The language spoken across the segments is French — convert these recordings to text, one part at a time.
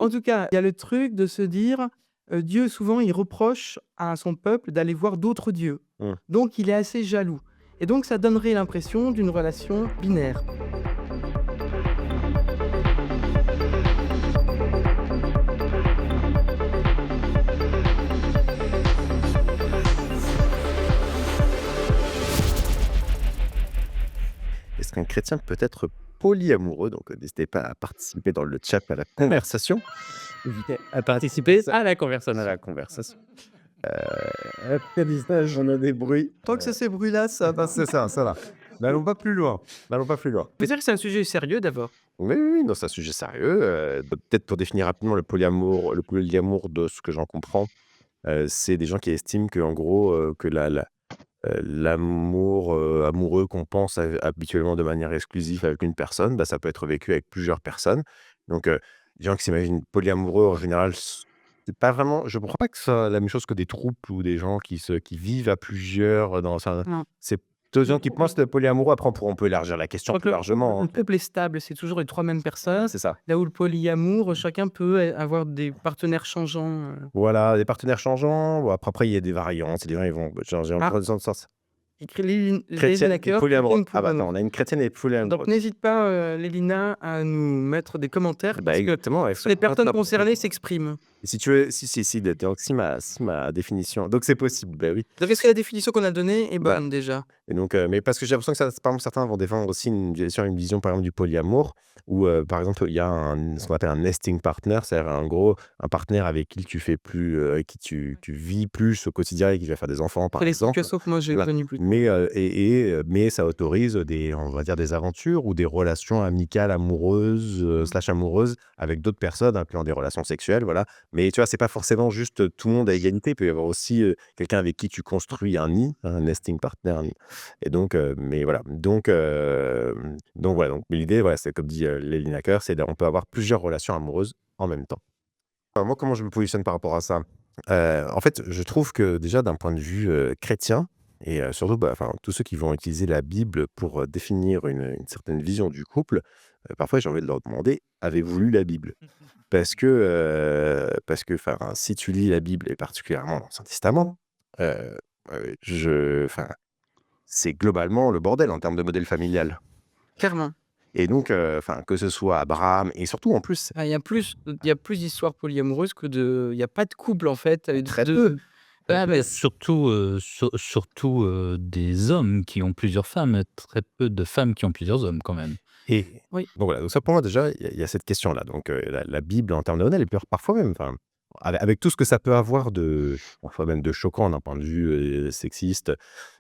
En tout cas, il y a le truc de se dire, Dieu souvent il reproche à son peuple d'aller voir d'autres dieux. Mmh. Donc il est assez jaloux et donc ça donnerait l'impression d'une relation binaire. Est-ce qu'un chrétien peut être polyamoureux? Donc, n'hésitez pas à participer dans le chat à la conversation. N'hésitez à participer Ça à la à conversation. la conversation. Apprentissage, on a des bruits. Tant que c'est ces bruits-là, ça va. C'est ça va. N'allons pas plus loin, n'allons pas plus loin. Faut dire que c'est un sujet sérieux d'abord. Oui, oui, oui, non, c'est un sujet sérieux, peut-être pour définir rapidement le polyamour de ce que j'en comprends, c'est des gens qui estiment qu'en gros, que l'amour, amoureux qu'on pense habituellement de manière exclusive avec une personne, bah, ça peut être vécu avec plusieurs personnes. Donc, les gens qui s'imaginent polyamoureux en général, c'est pas vraiment je ne crois pas que ce soit la même chose que des troupes ou des gens qui vivent à plusieurs dans un Non. c'est plutôt des gens qui pensent le polyamoureux. Après on peut élargir la question Donc plus largement, le hein. couple est stable, c'est toujours les 3 mêmes personnes, C'est ça. là où le polyamour, chacun peut avoir des partenaires changeants. Voilà, des partenaires changeants. Bon, après il y a des variantes. C'est des gens, ils vont j'ai Ah, encore besoin de sens. écrit les Chrétienne et hackers polyamoureux. chrétienne Ah bah, pour attends, on a une chrétienne et donc polyamoureuse. n'hésite pas, Lélina, à nous mettre des commentaires Bah, parce que exactement, ouais, les quand personnes concernées s'expriment. si tu veux si, donc si ma définition donc c'est possible, bah, oui. Donc est-ce que la définition qu'on a donnée est Bah bonne déjà? et donc mais parce que j'ai l'impression que ça par exemple, certains vont défendre aussi une vision, par exemple, du polyamour où, par exemple, il y a ce qu'on appelle un nesting partner, c'est-à-dire, en gros, un partenaire avec qui tu fais plus, avec qui tu vis plus au quotidien et qui va faire des enfants, C'est par les exemple. situations que moi j'ai Voilà, connues plutôt. mais mais ça autorise on va dire des aventures ou des relations amicales, amoureuses, slash amoureuses avec d'autres personnes, incluant des relations sexuelles, voilà. Mais tu vois, c'est pas forcément juste, tout le monde à égalité. Il peut y avoir aussi, quelqu'un avec qui tu construis un nid, un nesting partner, un nid et donc mais voilà. Donc voilà, donc mais l'idée, voilà, c'est comme dit, Lely Nacker, on peut avoir plusieurs relations amoureuses en même temps. Alors moi, comment je me positionne par rapport à ça? En fait, je trouve que déjà d'un point de vue, chrétien et surtout, bah, enfin, tous ceux qui vont utiliser la Bible pour, définir une certaine vision du couple, parfois j'ai envie de leur demander: «Avez-vous lu la Bible?» parce que enfin, si tu lis la Bible et particulièrement l'Ancien Testament, heu enfin, c'est globalement le bordel en termes de modèle familial Clairement. et donc enfin, que ce soit Abraham et surtout en plus, Ah, il y a plus d'histoires polyamoureuses que il y a pas de couple en fait, très de peu. Ah mais surtout, surtout, des hommes qui ont plusieurs femmes, très peu de femmes qui ont plusieurs hommes quand même. Et oui. donc voilà, donc ça pour moi déjà, il y a cette question-là. Donc la Bible en termes de modèle et puis parfois même, enfin, avec tout ce que ça peut avoir parfois même de choquant d'un point de vue, sexiste,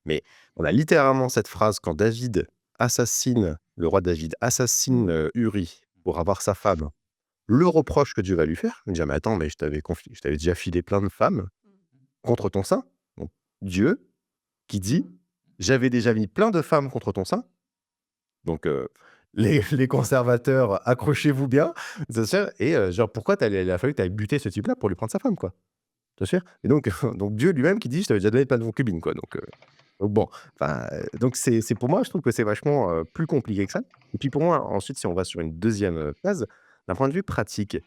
mais on a littéralement cette phrase quand le roi David assassine, Uri pour avoir sa femme. Le reproche que Dieu va lui faire, il va dire: «Mais attends, mais je t'avais déjà filé plein de femmes contre ton sein». Donc Dieu qui dit: «J'avais déjà mis plein de femmes contre ton sein». Donc les conservateurs, accrochez-vous bien, c'est sûr et genre pourquoi il a fallu que tu ailles buter ce type-là pour lui prendre sa femme, quoi? Bien sûr et donc donc Dieu lui-même qui dit: «Je t'avais déjà donné plein de concubines», quoi, donc bon, enfin, donc c'est pour moi, je trouve que c'est vachement, plus compliqué que ça et puis pour moi, ensuite, si on va sur une deuxième phase, d'un point de vue pratique,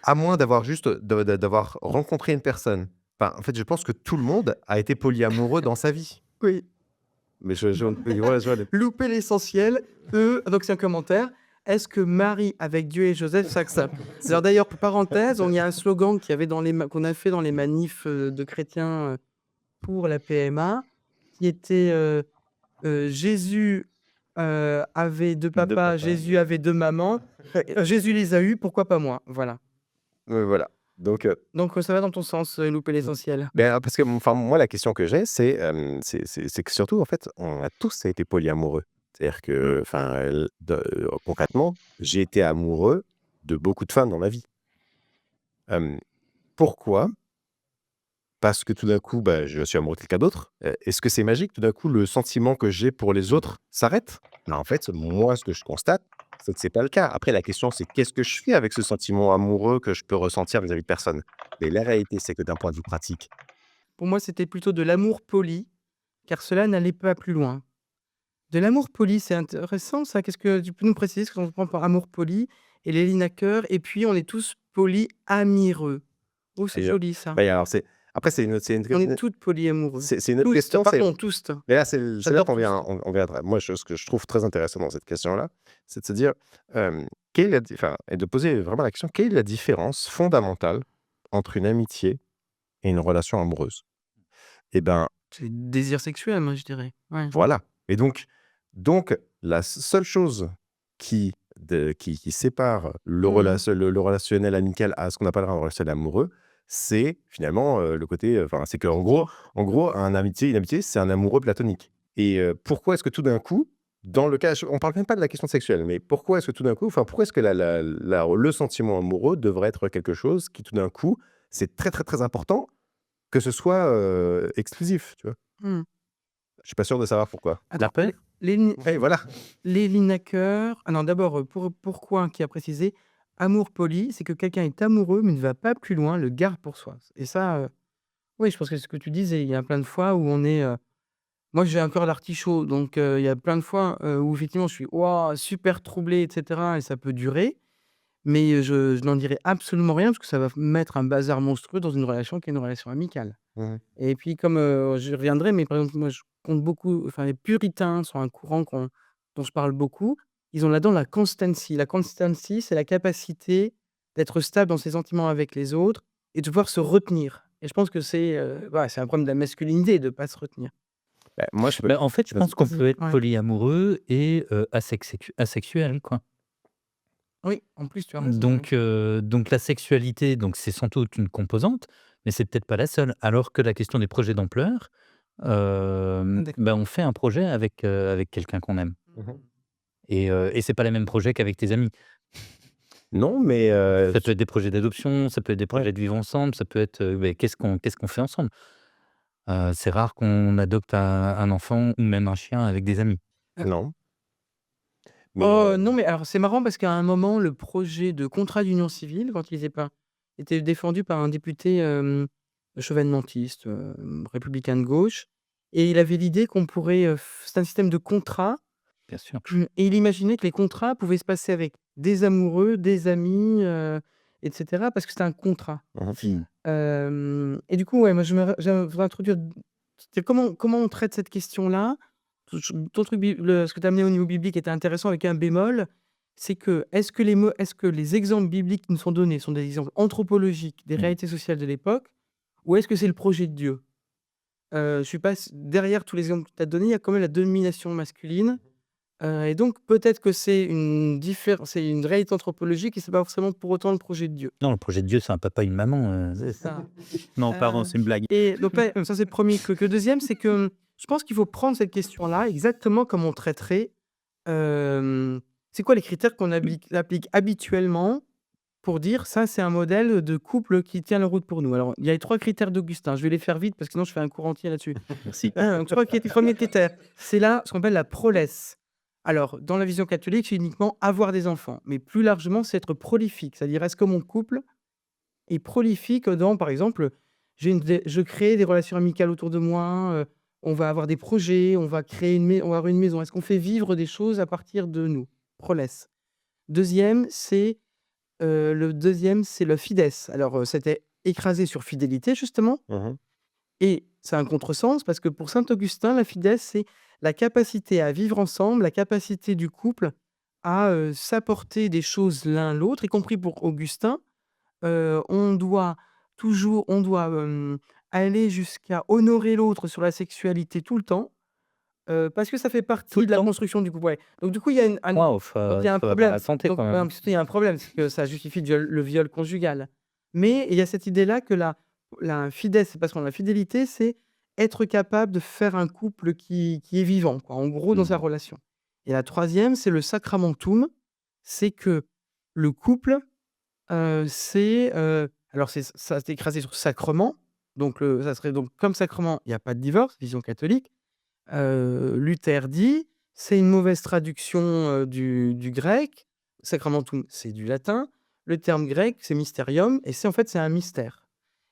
à moins d'avoir juste d'avoir rencontré une personne, enfin, en fait, je pense que tout le monde a été polyamoureux dans sa vie. Oui. Mais je voilà, je vois les Louper l'essentiel, donc c'est un commentaire. Est-ce que Marie avec Dieu et Joseph s'acceptent? Alors d'ailleurs, parenthèse, il y a un slogan qu'il y avait qu'on a fait dans les manifs, de chrétiens, pour la PMA, qui était, «Jésus, avait 2 de papas, papa. Jésus avait 2 mamans, Jésus les a eus, pourquoi pas moi?» Voilà. Voilà, donc Donc ça va dans ton sens, louper l'essentiel. ben, parce que, enfin, moi, la question que j'ai, c'est que surtout, en fait, on a tous été polyamoureux. C'est-à-dire que, enfin, concrètement, j'ai été amoureux de beaucoup de femmes dans ma vie. Hem, Pourquoi? Parce que tout d'un coup, bah, je suis amoureux de quelqu'un d'autre. Est-ce que c'est magique? Tout d'un coup, le sentiment que j'ai pour les autres s'arrête? Ben, en fait, moi, ce que je constate, c'est que c'est pas le cas. Après, la question, c'est qu'est-ce que je fais avec ce sentiment amoureux que je peux ressentir vis-à-vis de personne? Mais la réalité, c'est que d'un point de vue pratique, Pour moi, c'était plutôt de l'amour poli, car cela n'allait pas plus loin. De l'amour poli, c'est intéressant ça. Qu'est-ce que tu peux nous préciser ce que tu entends par amour poli? Et Léline Hacker et puis on est tous polyamireux. Oh, c'est Et joli ça. alors après c'est On est toutes polyamoureux. c'est une autre Tous, question, pardon, tous. mais là c'est là J'adore qu'on tous. vient on viendra. Moi ce que je trouve très intéressant dans cette question-là, c'est de se dire, quelle est et de poser vraiment la question: quelle est la différence fondamentale entre une amitié et une relation amoureuse? Et ben, C'est désir sexuel, moi, je dirais. Ouais. voilà. Et donc la seule chose qui sépare le relationnel amical à ce qu'on appellera un relationnel amoureux, c'est finalement, le côté, c'est qu'en gros une amitié, c'est un amoureux platonique. Et pourquoi est-ce que tout d'un coup, dans le cas on parle même pas de la question sexuelle, mais pourquoi est-ce que tout d'un coup, pourquoi est-ce que le sentiment amoureux devrait être quelque chose qui tout d'un coup, c'est très, très, très important que ce soit, exclusif, tu vois? Mmh. Je suis pas sûr de savoir pourquoi. Attends, peur? Et voilà. les Lineker non, d'abord, pourquoi qui a précisé: «Amour poli», c'est que quelqu'un est amoureux mais ne va pas plus loin, le garde pour soi. Et ça, oui, je pense que c'est ce que tu disais. Il y a plein de fois où on est, moi, j'ai un cœur d'artichaut, donc il y a plein de fois, où effectivement je suis, waouh, super troublé et cetera, et ça peut durer. Mais je n'en dirai absolument rien parce que ça va mettre un bazar monstrueux dans une relation qui est une relation amicale. Mmh. Et puis comme, j'y reviendrai, mais par exemple, moi je compte beaucoup, enfin les puritains sont un courant dont je parle beaucoup. Ils ont là-dedans la constancy. La constancy, c'est la capacité d'être stable dans ses sentiments avec les autres et de pouvoir se retenir. Et je pense que c'est, voilà, c'est un problème de la masculinité de ne pas se retenir. Moi je peux En fait, je pense qu'on Vas-y. peut être Ouais. polyamoureux et asexuel, quoi. Oui, en plus tu as raison, oui. Donc la sexualité, donc c'est sans doute une composante, mais c'est peut-être pas la seule. Alors que la question des projets d'ampleur, D'accord. on fait un projet avec quelqu'un qu'on aime Mmh. et c'est pas les mêmes projets qu'avec tes amis. Non, mais Ça peut être des projets d'adoption, ça peut être des ouais, projets de vivre ensemble, ça peut être, qu'est-ce qu'on fait ensemble? C'est rare qu'on adopte un enfant ou même un chien avec des amis. non, mais Oh non, mais alors c'est marrant parce qu'à un moment, le projet de contrat d'union civile, quand il était défendu par un député, chevènementiste, républicain de gauche, et il avait l'idée qu'on pourrait, c'est un système de contrat. Bien sûr. Et il imaginait que les contrats pouvaient se passer avec des amoureux, des amis, et cetera, parce que c'était un contrat. mmh Et du coup, ouais, moi je voudrais introduire, c'est comment on traite cette question-là? Ton truc ce que tu as amené au niveau biblique était intéressant avec un bémol, c'est que est-ce que les exemples bibliques qui nous sont donnés sont des exemples anthropologiques des Mmh. réalités sociales de l'époque, ou est-ce que c'est le projet de Dieu? Je suis pas s Derrière tous les exemples que tu as donnés, il y a quand même la domination masculine, et donc peut-être que c'est une réalité anthropologique et c'est pas forcément pour autant le projet de Dieu. Non, le projet de Dieu, c'est un papa et une maman, C'est ça. non, pardon, Heu c'est une blague. et donc là, ça c'est le 1er truc. Le 2e, c'est que, je pense qu'il faut prendre cette question-là exactement comme on traiterait, c'est quoi les critères qu'on applique habituellement pour dire: «Ça, c'est un modèle de couple qui tient la route pour nous». Alors, il y a les 3 critères d'Augustin. Je vais les faire vite parce que sinon je fais un cours entier là-dessus. Merci. Donc 1er critère, c'est là ce qu'on appelle la prolesse. Alors, dans la vision catholique, c'est uniquement avoir des enfants, mais plus largement, c'est être prolifique. C'est-à-dire, est-ce que mon couple est prolifique dans, par exemple, je crée des relations amicales autour de moi, on va avoir des projets, on va avoir une maison. Est-ce qu'on fait vivre des choses à partir de nous? Prolesse. 2e, le 2e, c'est le fides. Alors, c'était écrasé sur fidélité justement, mh. et c'est un contresens parce que pour saint Augustin, la fides, c'est la capacité à vivre ensemble, la capacité du couple à, s'apporter des choses l'un l'autre, y compris pour Augustin. On doit, aller jusqu'à honorer l'autre sur la sexualité tout le temps, parce que ça fait Tout partie le de la temps? construction du couple, ouais. Donc du coup, il y a Waouh, donc ça il y a un ça va pas problème. la santé Donc quand même. parce qu'il y a un problème, c'est que ça justifie le viol conjugal. Mais il y a cette idée-là que la fides, c'est parce qu'on a la fidélité, c'est être capable de faire un couple qui est vivant, quoi, en gros, dans sa Mmh. relation. Et la 3e, c'est le sacramentum, c'est que le couple, alors ça s'est écrasé sur sacrement, donc ça serait donc comme sacrement, il y a pas de divorce, vision catholique. Luther dit: «C'est une mauvaise traduction, du grec». Sacramentum, c'est du latin. Le terme grec, c'est mysterium, et c'est en fait, c'est un mystère.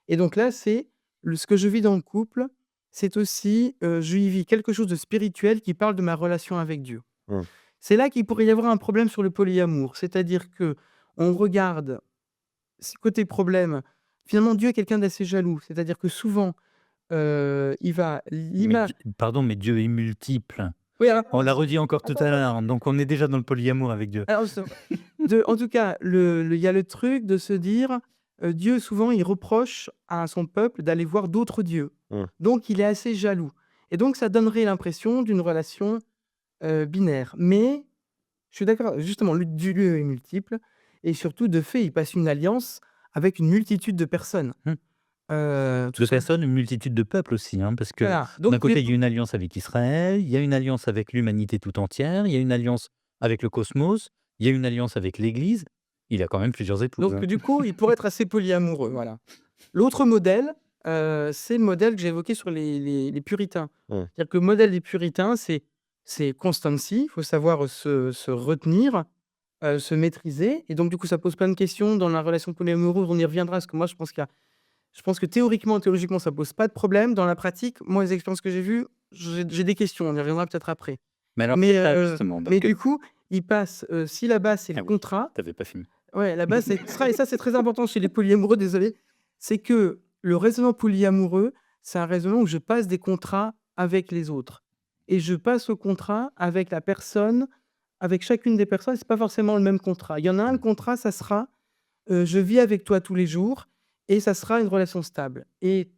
Et donc là, c'est ce que je vis dans le couple, c'est aussi, je y vis quelque chose de spirituel qui parle de ma relation avec Dieu. Mmh. C'est là qu'il pourrait y avoir un problème sur le polyamour, c'est-à-dire que on regarde côté problème, finalement, Dieu est quelqu'un d'assez jaloux. C'est-à-dire que souvent, il va Pardon, mais Dieu est multiple. oui, alors On l'a redit encore tout attends, à attends. l'heure, donc on est déjà dans le polyamour avec Dieu. Alors en tout cas, il y a le truc de se dire, Dieu souvent il reproche à son peuple d'aller voir d'autres dieux. Mmh. Donc il est assez jaloux et donc ça donnerait l'impression d'une relation, binaire. Mais je suis d'accord, justement, Dieu est multiple et surtout de fait, il passe une alliance avec une multitude de personnes. Mmh. Tout De ça personnes, une multitude de peuples aussi, hein, parce que voilà, d'un donc côté, il y a une alliance avec Israël, il y a une alliance avec l'humanité tout entière, il y a une alliance avec le cosmos, il y a une alliance avec l'Église. Il a quand même plusieurs épouses, donc hein. du coup, il pourrait être assez polyamoureux, voilà. L'autre modèle, c'est le modèle que j'ai évoqué sur les puritains. Mmh. C'est-à-dire que le modèle des puritains, c'est constancy, il faut savoir se retenir, se maîtriser et donc du coup, ça pose plein de questions dans la relation polyamoureuse, on y reviendra parce que moi je pense que théoriquement, théologiquement, ça pose pas de problème. Dans la pratique, moi, les expériences que j'ai vues, j'ai des questions, on y reviendra peut-être après. Mais alors, Mais, c'est ça justement, parce que du coup, il passe, si la base, c'est le ah oui, contrat, tu avais pas fini. ouais, la base, c'est ça et ça, c'est très important chez les polyamoureux, désolé, c'est que le raisonnement polyamoureux, c'est un raisonnement où je passe des contrats avec les autres et je passe au contrat avec la personne, avec chacune des personnes, c'est pas forcément le même contrat. Il y en a un, le contrat, ça sera, je vis avec toi tous les jours et ça sera une relation stable et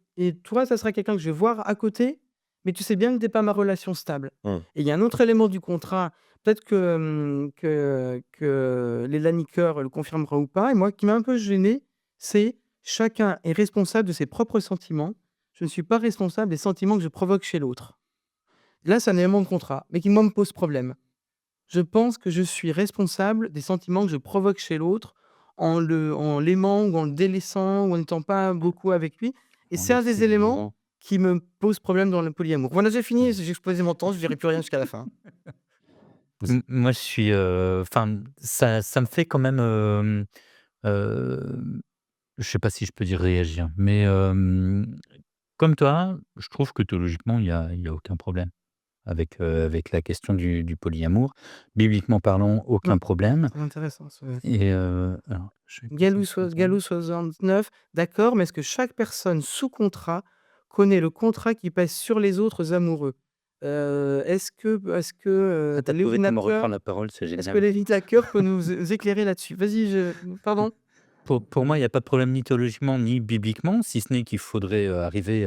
toi, ça sera quelqu'un que je vais voir à côté, mais tu sais bien que tu es pas ma relation stable Mmh. et il y a un autre élément du contrat, peut-être que les laniqueurs le confirmera ou pas et moi qui m'a un peu gêné, c'est chacun est responsable de ses propres sentiments. Je ne suis pas responsable des sentiments que je provoque chez l'autre. Là, c'est un élément de contrat, mais qui moi me pose problème. Je pense que je suis responsable des sentiments que je provoque chez l'autre en l'aimant ou en le délaissant ou en n'étant pas beaucoup avec lui et On c'est le un des éléments séduisant. qui me pose problème dans le polyamour. Voilà, j'ai fini, j'ai exposé mon temps, je dirai plus rien jusqu'à la fin. Moi, je suis, enfin, ça me fait quand même, je sais pas si je peux dire réagir, mais, comme toi, je trouve que théologiquement, il y a aucun problème avec la question du polyamour. Bibliquement parlant, aucun Mmh, problème très intéressant ce et alors je vais passer le content. Galou 69, d'accord, mais est-ce que chaque personne sous contrat connaît le contrat qui pèse sur les autres amoureux? Ah, tu as trouvé Lévina comment Keur reprendre la parole, c'est est-ce que génial. Lévina Keur peut nous éclairer là-dessus? Vas-y, pardon? Pour moi, il y a pas de problème ni théologiquement ni bibliquement, si ce n'est qu'il faudrait, arriver,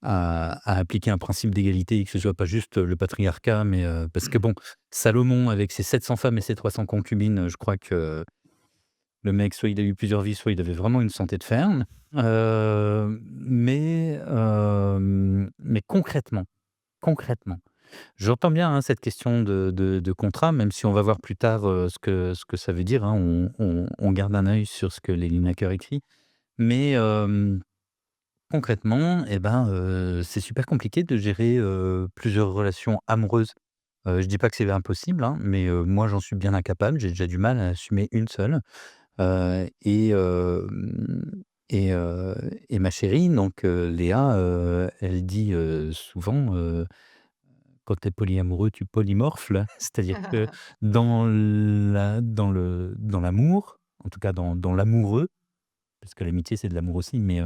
à appliquer un principe d'égalité et que ce soit pas juste, le patriarcat, mais, parce que bon, Salomon avec ses 700 femmes et ses 300 concubines, je crois que le mec, soit il a eu plusieurs vies, soit il avait vraiment une santé de fer. Mais concrètement, j'entends bien, hein, cette question de contrat, même si on va voir plus tard, ce que ça veut dire, hein. On garde un œil sur ce que Lely Nacker écrit. Mais, concrètement et ben, c'est super compliqué de gérer, plusieurs relations amoureuses. Je dis pas que c'est impossible, hein, mais, moi j'en suis bien incapable. J'ai déjà du mal à assumer une seule. Et et ma chérie donc, Léa, elle dit, souvent, quand tu es polyamoureux, tu polymorphes. C'est-à-dire que dans l'amour, en tout cas dans l'amoureux, parce que l'amitié c'est de l'amour aussi, mais,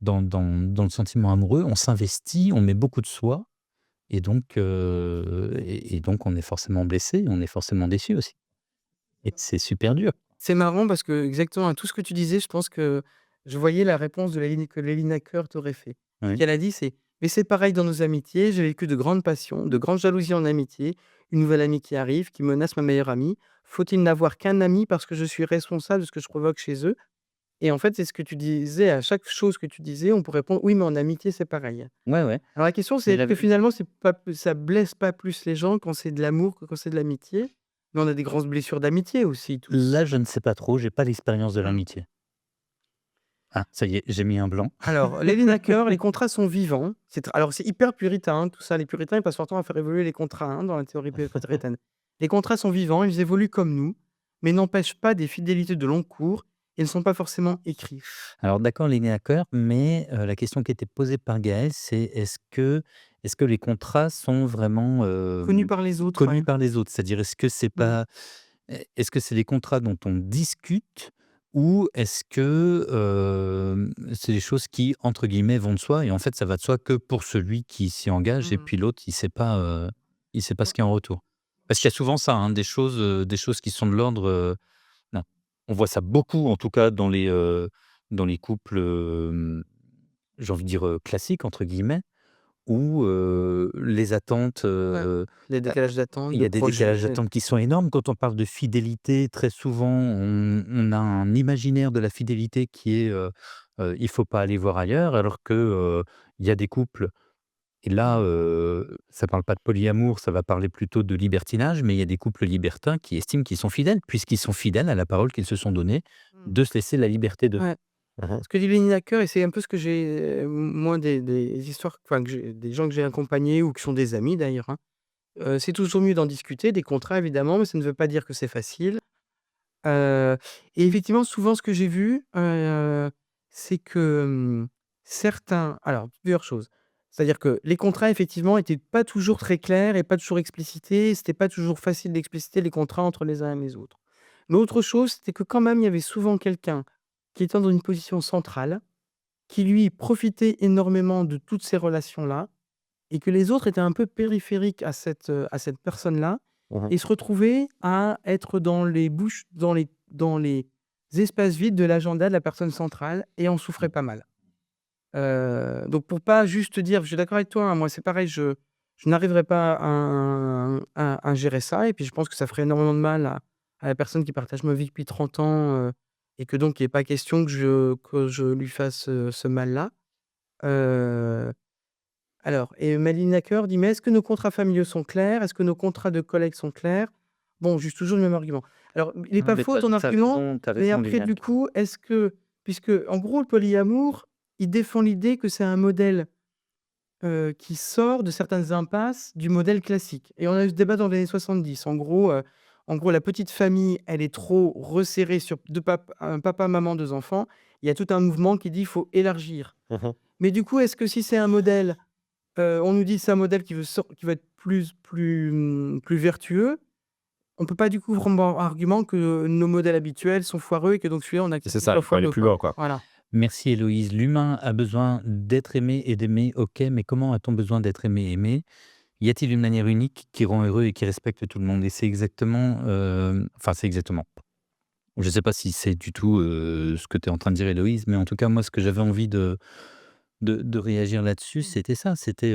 dans le sentiment amoureux, on s'investit, on met beaucoup de soi et donc on est forcément blessé, on est forcément déçu aussi et c'est super dur. C'est marrant parce que exactement à tout ce que tu disais, je pense que je voyais la réponse de Lévina que Lévina Keur t'aurait fait. Ce Oui. qu'elle a dit, c'est: «Mais c'est pareil dans nos amitiés, j'ai vécu de grandes passions, de grandes jalousies en amitié. Une nouvelle amie qui arrive, qui menace ma meilleure amie. Faut-il n'avoir qu'un ami parce que je suis responsable de ce que je provoque chez eux?» Et en fait, c'est ce que tu disais, à chaque chose que tu disais, on pourrait répondre: «Oui, mais en amitié, c'est pareil». Ouais, ouais. Alors la question, c'est Mais est-ce que j'avais finalement, c'est pas plus ça blesse pas plus les gens quand c'est de l'amour que quand c'est de l'amitié? Mais on a des grosses blessures d'amitié aussi tous. Là, je ne sais pas trop, j'ai pas l'expérience de l'amitié. Ah, ça y est, j'ai mis un blanc. Alors, les Lineker, les contrats sont vivants. Alors, c'est hyper puritain, hein, tout ça. Les puritains, ils passent leur temps à faire évoluer les contrats, hein, dans la théorie puritaine. Les contrats sont vivants, ils évoluent comme nous, mais n'empêchent pas des fidélités de long cours et ne sont pas forcément écrits. Alors d'accord, l'aîné à cœur, mais la question qui était posée par Gaël, c'est est-ce que les contrats sont vraiment, Connus par les autres, connus ouais. par les autres? C'est-à-dire est-ce que c'est Mmh. pas est-ce que c'est des contrats dont on discute Ou est-ce que c'est des choses qui, entre guillemets, «vont de soi» et en fait, ça va de soi que pour celui qui s'y engage et Mmh. puis l'autre, il sait pas ce qu'il y a en retour? Parce qu'il y a souvent ça, hein, des choses qui sont de l'ordre, non, on voit ça beaucoup, en tout cas, dans les couples, j'ai envie de dire, «classiques» entre guillemets, où les attentes, Ouais. Les décalages d'attente, il de y a des décalages projets. d'attente qui sont énormes. Quand on parle de fidélité, très souvent, on a un imaginaire de la fidélité qui est, il faut pas aller voir ailleurs, alors que, il y a des couples et là, ça parle pas de polyamour, ça va parler plutôt de libertinage, mais il y a des couples libertins qui estiment qu'ils sont fidèles, puisqu'ils sont fidèles à la parole qu'ils se sont donnée, Mmh. de se laisser la liberté de. Ouais. Mmh. Ce que dit Lenny Nacker et c'est un peu ce que j'ai, moi des histoires enfin que j'ai des gens que j'ai accompagnés ou qui sont des amis d'ailleurs, hein. C'est toujours mieux d'en discuter, des contrats évidemment, mais ça ne veut pas dire que c'est facile. Heu et effectivement souvent ce que j'ai vu, c'est que, certains alors plusieurs choses. C'est-à-dire que les contrats effectivement étaient pas toujours très clairs et pas toujours explicités. C'était pas toujours facile d'expliciter les contrats entre les uns et les autres. L'autre chose, c'était que quand même il y avait souvent quelqu'un qui était dans une position centrale, qui lui profitait énormément de toutes ces relations-là et que les autres étaient un peu périphériques à cette personne-là Mmh. et se retrouvaient à être dans les bouches dans les espaces vides de l'agenda de la personne centrale et en souffrait pas mal. Donc pour pas juste dire je suis d'accord avec toi, hein, moi c'est pareil, je n'arriverai pas à gérer ça et puis je pense que ça ferait énormément de mal à la personne qui partage ma vie depuis 30 ans, et que donc il est pas question que je lui fasse, ce mal-là. Heu alors et Malina Keur dit: «Mais est-ce que nos contrats familiaux sont clairs? Est-ce que nos contrats de collègues sont clairs?» Bon, j'use toujours le même argument. Alors, il est Non, pas mais faux ton argument, tu mais raison, après du Liliane. coup, est-ce que puisque en gros le polyamour, il défend l'idée que c'est un modèle, qui sort de certaines impasses du modèle classique et on a eu ce débat dans les années 70. En gros la petite famille, elle est trop resserrée sur 2 un papa, maman, 2 enfants. Il y a tout un mouvement qui dit: «Il faut élargir». Mmh. Mais du coup, est-ce que si c'est un modèle on nous dit: «C'est un modèle qui va être plus vertueux». On peut pas du coup prendre en argument que nos modèles habituels sont foireux et que donc celui-là on accepte C'est qu'il ça, soit il faut aller foireux, plus quoi. loin, quoi. Voilà. Merci Héloïse. L'humain a besoin d'être aimé et d'aimer, OK, mais comment a-t-on besoin d'être aimé et aimé? Y a-t-il une manière unique qui rend heureux et qui respecte tout le monde? Et c'est exactement, enfin c'est exactement, je ne sais pas si c'est du tout, ce que tu es en train de dire Héloïse, mais en tout cas moi ce que j'avais envie de réagir là-dessus, Mmh. c'était ça, c'était,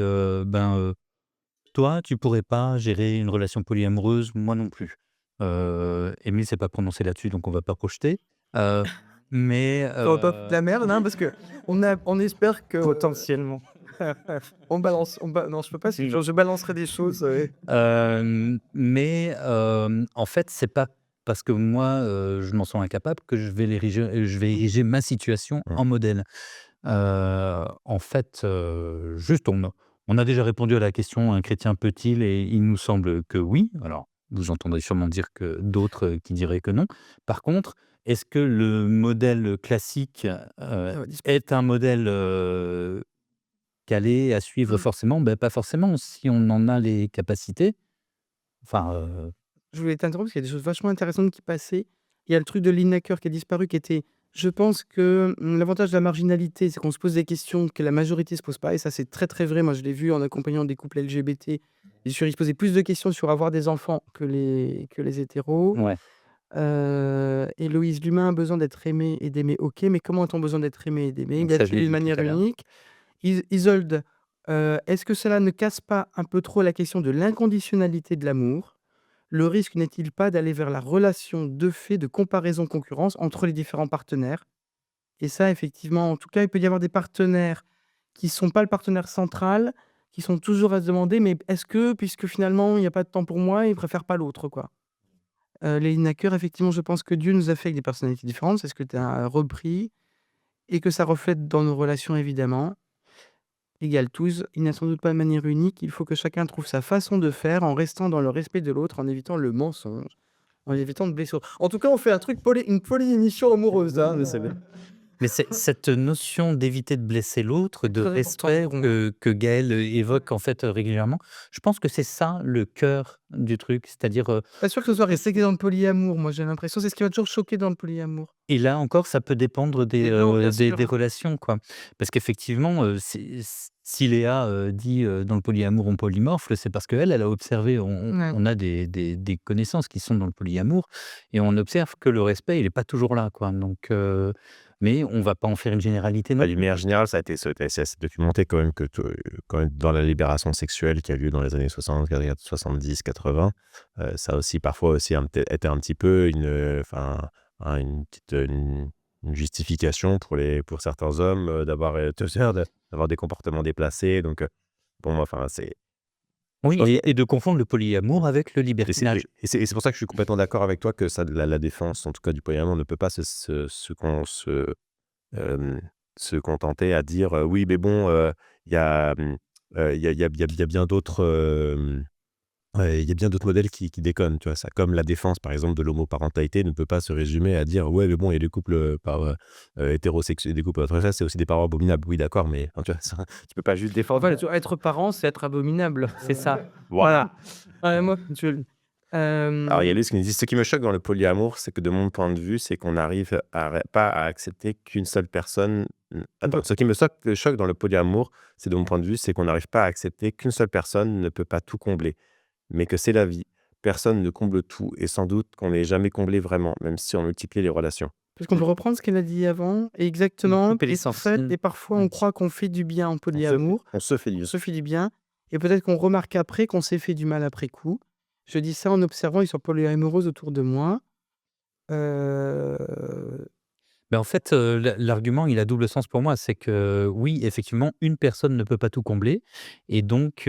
toi tu pourrais pas gérer une relation polyamoureuse, moi non plus. Émile s'est pas prononcé là-dessus, donc on va pas projeter, heu, mais On va pas foutre la merde, hein, parce qu'on espère que potentiellement. non, je peux pas, si je balancerai des choses, En fait, c'est pas parce que moi, je m'en sens incapable que je vais ériger ma situation Mmh. en modèle. En fait, juste on a déjà répondu à la question: «Un chrétien peut-il?» et il nous semble que oui. Alors, vous entendrez sûrement dire que d'autres, qui diraient que non. Par contre, est-ce que le modèle classique, ça va disparaître. est un modèle, calé à suivre Mmh. forcément? Ben pas forcément, si on en a les capacités. Enfin, Je voulais t'interrompre parce qu'il y a des choses vachement intéressantes qui passaient. Il y a le truc de Lineker qui a disparu qui était je pense que, l'avantage de la marginalité, c'est qu'on se pose des questions que la majorité se pose pas et ça, c'est très, très vrai. Moi, je l'ai vu en accompagnant des couples LGBT. Ils se posaient plus de questions sur avoir des enfants que les hétéros. ouais. Héloïse, l'humain a besoin d'être aimé et d'aimer, OK, mais comment a-t-on besoin d'être aimé et d'aimer? Donc Y ça, je a-t-il l'ai une dit tout manière à l'heure. unique? Isolde, est-ce que cela ne casse pas un peu trop la question de l'inconditionnalité de l'amour? Le risque n'est-il pas d'aller vers la relation de fait de comparaison-concurrence entre les différents partenaires? Et ça, effectivement, en tout cas, il peut y avoir des partenaires qui ne sont pas le partenaire central, qui sont toujours à se demander: «Mais est-ce que, puisque finalement il n'y a pas de temps pour moi, ils préfèrent pas l'autre, quoi?» Lady Nacker, effectivement, je pense que Dieu nous a fait avec des personnalités différentes, c'est ce que tu as repris et que ça reflète dans nos relations, évidemment. Égale tous, il n'y a sans doute pas de manière unique, il faut que chacun trouve sa façon de faire en restant dans le respect de l'autre, en évitant le mensonge, en évitant de blesser. En tout cas, on fait un truc une poly-émission amoureuse, hein, c'est bien. Mais c'est cette notion d'éviter de blesser l'autre, de Très important respect pour moi. que Gaël évoque en fait, régulièrement, je pense que c'est ça le cœur du truc. C'est-à-dire, Pas sûr que ce soit resté que dans le polyamour, moi j'ai l'impression. C'est ce qui m'a toujours choqué dans le polyamour. et là encore, ça peut dépendre Mais non, bien des sûr. relations, quoi. Parce qu'effectivement, si Léa, dit, dans le polyamour on polymorphe, c'est parce qu'elle, elle a observé, Ouais. on a des connaissances qui sont dans le polyamour et on observe que le respect, il est pas toujours là, quoi. Donc mais on va pas en faire une généralité non D'une plus. manière générale, ça a été c'est assez documenté quand même quand même dans la libération sexuelle qui a lieu dans les années 60, 70, 80, ça a aussi parfois aussi été un petit peu enfin, une petite une justification pour certains hommes d'avoir des comportements déplacés. Donc, bon, enfin, Oui pense- et de confondre le polyamour avec le et libertinage. c'est pour ça que je suis complètement d'accord avec toi que la défense, en tout cas du polyamour, ne peut pas Hem, se contenter à dire, «Oui, mais bon, il y a, il y a bien d'autres, il y a bien d'autres modèles qui déconnent», tu vois? Ça comme la défense, par exemple, de l'homoparentalité ne peut pas se résumer à dire: «Ouais, mais bon, il y a des couples, hétérosexuels, des couples heterosexuels, c'est aussi des parents abominables». Oui, d'accord, mais enfin, tu vois? Ça tu peux pas juste défendre Voilà, tu vois, être parent, c'est être abominable, c'est ça. voilà. Voilà. Ouais, moi, je Alors, il y a hem, lui qui me dit: «Ce qui me choque dans le polyamour, c'est que de mon point de vue, c'est qu'on n'arrive pas à accepter qu'une seule personne». Attends, ce qui choque dans le polyamour, c'est de mon point de vue, c'est qu'on n'arrive pas à accepter qu'une seule personne ne peut pas tout combler, mais que c'est la vie. Personne ne comble tout et sans doute qu'on n'est jamais comblé vraiment, même si on multiplie les relations. Est-ce qu'on peut reprendre ce qu'elle a dit avant? Exactement, Couper et en fait l'essentiel. et parfois on Mmh. croit qu'on fait du bien en On se polyamour, on se fait on du se fait du bien, et peut-être qu'on remarque après qu'on s'est fait du mal après coup. Je dis ça en observant, ils sont polyamoureuses autour de moi. Heu, En fait, l'argument, il a double sens pour moi. C'est que, oui, effectivement, une personne ne peut pas tout combler et donc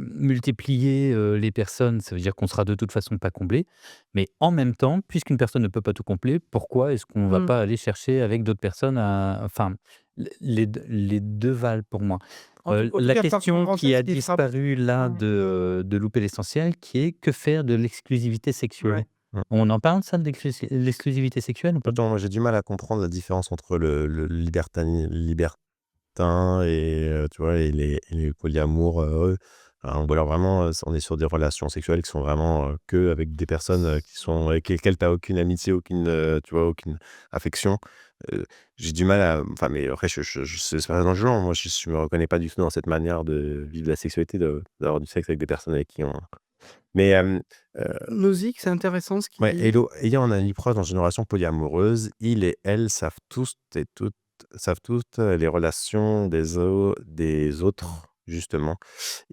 multiplier, les personnes, ça veut dire qu'on sera de toute façon pas comblé. Mais en même temps, puisqu'une personne ne peut pas tout combler, pourquoi est-ce qu'on va mmh, pas aller chercher avec d'autres personnes à enfin, les 2 valent pour moi. en tout La cas, par question qui parenthèse, a ce qui frappe, disparu là ouais, de louper l'essentiel, qui est: que faire de l'exclusivité sexuelle? ouais. Mmh. On en parle ça de l'exclusivité sexuelle ou pas? Attends, moi j'ai du mal à comprendre la différence entre le libertin et tu vois? Et les polyamoureux. Ou alors vraiment, on est sur des relations sexuelles qui sont vraiment, qu'avec des personnes, qui sont avec lesquelles tu as aucune amitié, aucune, tu vois? Aucune affection. Heu, j'ai du mal à enfin, mais après je c'est pas dans le genre. Moi, je me reconnais pas du tout dans cette manière de vivre la sexualité, d'avoir du sexe avec des personnes avec qui on mais Nozick, c'est intéressant ce qu'il ouais, dit. hello. Ayant un ami proche dans une relation polyamoureuse, il et elle savent toutes les relations des autres, justement.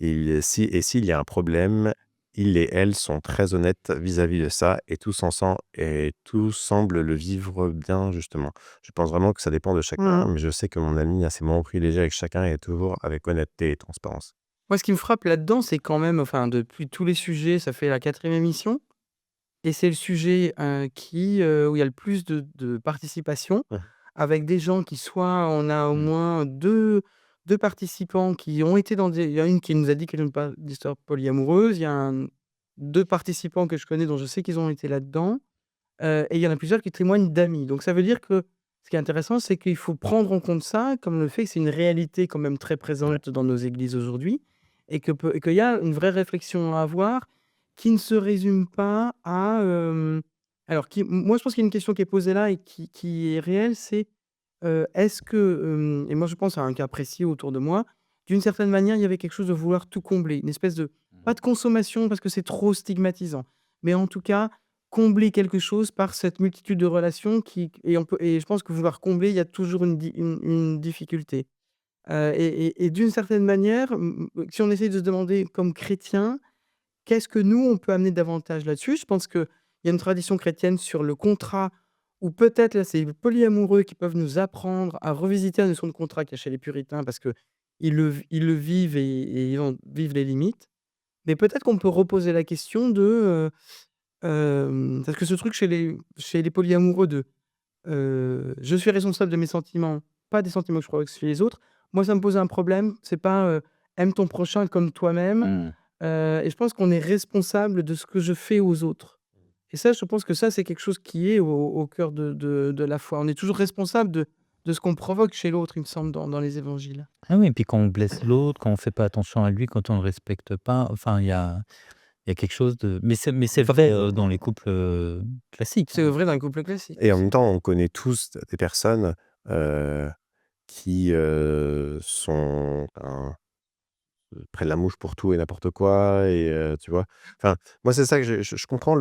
Et s'il y a un problème, il et elle sont très honnêtes vis-à-vis de ça et tous semblent le vivre bien, justement. Je pense vraiment que ça dépend de chacun, Mmh. mais je sais que mon ami a ses moments privilégiés avec chacun et toujours avec honnêteté et transparence. Moi, ce qui me frappe là-dedans, c'est quand même, enfin, depuis tous les sujets, ça fait la 4e émission, et c'est le sujet, où il y a le plus de participation, Ouais. avec des gens qui soit on a au Mmh. moins deux participants qui ont été dans des il y a une qui nous a dit qu'elle aime pas d'histoire polyamoureuse, il y a 2 participants que je connais dont je sais qu'ils ont été là-dedans, et il y en a plusieurs qui témoignent d'amis. Donc ça veut dire que ce qui est intéressant, c'est qu'il faut prendre en compte ça, comme le fait que c'est une réalité quand même très Ouais. présente dans nos églises aujourd'hui, et qu'il y a une vraie réflexion à avoir qui ne se résume pas à, alors moi je pense qu'il y a une question qui est posée là et qui est réelle, c'est, est-ce que, et moi je pense à un cas précis autour de moi, d'une certaine manière, il y avait quelque chose de vouloir tout combler, une espèce de Mmh. pas de consommation parce que c'est trop stigmatisant, mais en tout cas, combler quelque chose par cette multitude de relations et je pense que vouloir combler, il y a toujours une difficulté. Et d'une certaine manière, si on essaie de se demander comme chrétien, qu'est-ce que nous, on peut amener davantage là-dessus? Je pense qu'il y a une tradition chrétienne sur le contrat, ou peut-être là, c'est les polyamoureux qui peuvent nous apprendre à revisiter la notion de contrat qu'il y a chez les puritains parce qu'ils le vivent et ils en vivent les limites. Mais peut-être qu'on peut reposer la question de, parce que ce truc chez les polyamoureux de, «Je suis responsable de mes sentiments, pas des sentiments que je provoque chez les autres». Moi, ça me pose un problème. C'est pas, «Aime ton prochain comme toi-même», Mmh. et je pense qu'on est responsable de ce que je fais aux autres. Et ça, je pense que ça, c'est quelque chose qui est au cœur de la foi. On est toujours responsable de ce qu'on provoque chez l'autre, il me semble, dans les évangiles. Ah oui, et puis quand on blesse l'autre, quand on fait pas attention à lui, quand on le respecte pas, enfin il y a quelque chose de mais c'est vrai, dans les couples, classiques, C'est hein. vrai d'un couple classique Et en même aussi. temps, on connaît tous des personnes qui prennent la mouche pour tout et n'importe quoi, et tu vois? Enfin, moi, c'est ça que je comprends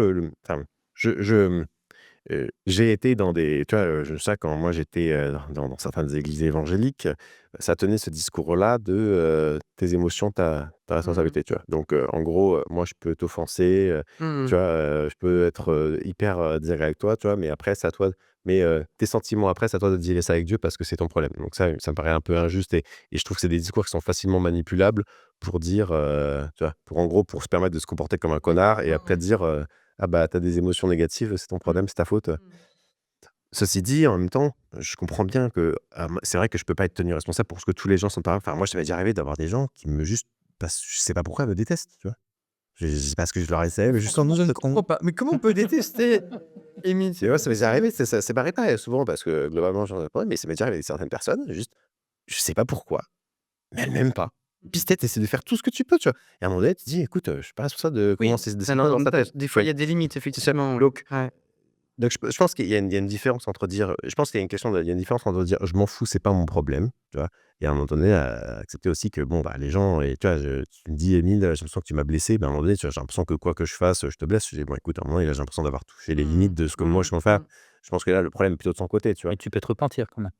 enfin, je j'ai été dans des, tu vois, ça quand moi j'étais, dans certaines églises évangéliques, ça tenait ce discours-là de, «Tes émotions, ta Mmh. responsabilité», tu vois? Donc, en gros, moi je peux t'offenser, tu Mmh. vois, je peux être, hyper, direct avec toi, tu vois? Mais après c'est à toi, mais, tes sentiments après, c'est à toi de dealer ça avec Dieu parce que c'est ton problème. Donc ça me paraît un peu injuste, et je trouve que c'est des discours qui sont facilement manipulables pour dire, tu vois? Pour en gros, pour se permettre de se comporter comme un connard et après Mmh. dire, «Ah bah, t'as des émotions négatives, c'est ton Mmh. problème, c'est ta faute». Mmh. Ceci dit, en même temps, je comprends bien que, c'est vrai que je peux pas être tenu responsable pour ce que tous les gens sont pas, enfin, moi, ça m'est déjà arrivé d'avoir des gens qui me juste, parce je sais pas pourquoi, me détestent, tu vois? Je sais pas ce que je leur ai fait, mais juste en Franchement, je ne comprends pas. Mais comment on peut détester Émile? tu vois, ça m'est déjà arrivé, ça m'arrive pas souvent parce que globalement, j'en ai pas, mais ça m'est déjà arrivé avec certaines personnes, juste, je sais pas pourquoi, mais elles m'aiment pas. Puis peut-être tu de faire tout ce que tu peux, tu vois? Et à un moment donné, tu te dis: «Écoute, je suis pas responsable de comment Oui, c'est de ce non, qui se passe non, dans sa tête». des fois, il y a des limites, C'est ça. effectivement, oui. Donc Ouais. je pense qu'il y a une différence entre dire, je pense qu'il y a une question il y a une différence entre dire: «Je m'en fous, c'est pas mon problème», tu vois? Et à un moment donné, accepter aussi que bon, bah, les gens, et tu vois, tu me dis: «Émile, j'ai l'impression que tu m'as blessé», ben, à un moment donné, tu vois, j'ai l'impression que quoi que je fasse, je te blesse. Je dis: «Bon, écoute, à un moment donné, là, j'ai l'impression d'avoir touché les Mmh. limites de ce que moi Mmh. je peux faire». Mmh. Je pense que là, le problème est plutôt de son côté, tu vois? Mais tu peux te repentir quand même.